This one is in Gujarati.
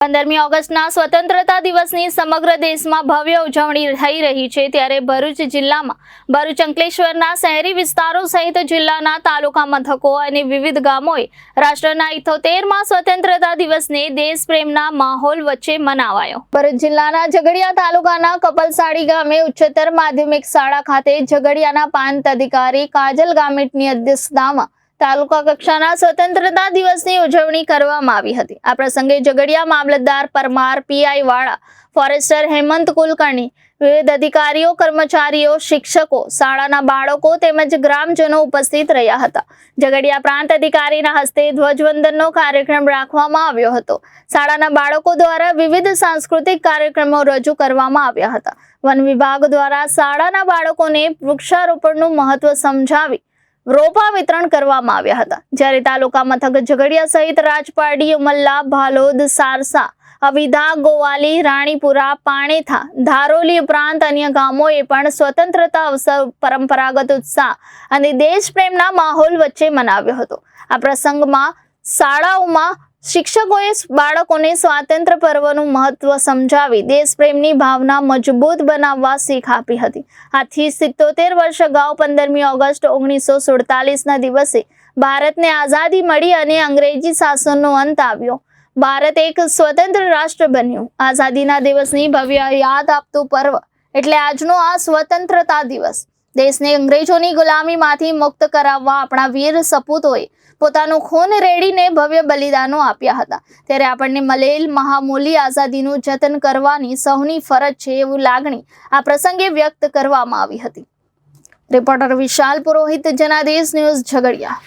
15મી ઓગસ્ટના સ્વતંત્રતા દિવસની સમગ્ર દેશમાં ભવ્ય ઉજવણી થઈ રહી છે ત્યારે ભરૂચ જિલ્લામાં ભરૂચ અંકલેશ્વરના શહેરી વિસ્તારો સહિત જિલ્લાના તાલુકા મથકો અને વિવિધ ગામોએ રાષ્ટ્રના 78મા સ્વતંત્રતા દિવસને દેશપ્રેમના માહોલ વચ્ચે મનાવાયો। ભરૂચ જિલ્લાના ઝઘડિયા તાલુકાના કપલસાડી ગામે ઉચ્ચતર માધ્યમિક શાળા ખાતે ઝઘડિયાના પ્રાંત અધિકારી કાજલ ગામિતની અધ્યક્ષતામાં તાલુકા કક્ષાના સ્વતંત્રતા દિવસની ઉજવણી કરવામાં આવી હતી। આ પ્રસંગે ઝઘડિયા મામલતદાર પરમાર, પીઆઈ વાળા, ફોરેસ્ટર હેમંત કુલકર્ણી, વિવિધ અધિકારીઓ, કર્મચારીઓ, શિક્ષકો, શાળાના બાળકો તેમજ ગ્રામજનો ઉપસ્થિત રહ્યા હતા। ઝઘડિયા પ્રાંત અધિકારીના હસ્તે ધ્વજવંદનનો કાર્યક્રમ રાખવામાં આવ્યો હતો। શાળાના બાળકો દ્વારા વિવિધ સાંસ્કૃતિક કાર્યક્રમો રજૂ કરવામાં આવ્યા હતા। વન વિભાગ દ્વારા શાળાના બાળકોને વૃક્ષારોપણનું મહત્વ સમજાવી રોપા વિતરણ કરવામાં આવ્યા હતા। જ્યારે તાલુકા મથક ઝઘડિયા સહિત રાજપારડી, ઉમલ્લા, ભાલોદ, સારસા, અવિધા, ગોવાલી, રાણીપુરા, પાણેથા, ધારોલી ઉપરાંત અન્ય ગામોએ પણ સ્વતંત્રતા અવસર પરંપરાગત ઉત્સાહ અને દેશપ્રેમના માહોલ વચ્ચે મનાવ્યો હતો। આ પ્રસંગમાં શાળાઓમાં શિક્ષકોએ બાળકોને સ્વાતંત્ર્ય પર્વનું મહત્વ સમજાવી દેશપ્રેમની ભાવના મજબૂત બનાવવા શીખ આપી હતી। આથી 77 વર્ષ અગાઉ 15મી ઓગસ્ટ 1947ના દિવસે ભારતને આઝાદી મળી અને અંગ્રેજી શાસનનો અંત આવ્યો। ભારત એક સ્વતંત્ર રાષ્ટ્ર બન્યું। આઝાદીના દિવસની ભવ્ય યાદ આપતું પર્વ એટલે આજનો આ સ્વતંત્રતા દિવસ। દેશને અંગ્રેજોની ગુલામીમાંથી મુક્ત કરાવવા આપણા વીર સપૂતોએ પોતાનું ખૂન રેડીને ભવ્ય બલિદાનો આપ્યા હતા। ત્યારે આપણને મળેલ મહામૂલી આઝાદીનું જતન કરવાની સૌની ફરજ છે એવું લાગણી આ પ્રસંગે વ્યક્ત કરવામાં આવી હતી। રિપોર્ટર વિશાલ પુરોહિત, જનાદેશ ન્યૂઝ, ઝઘડિયા।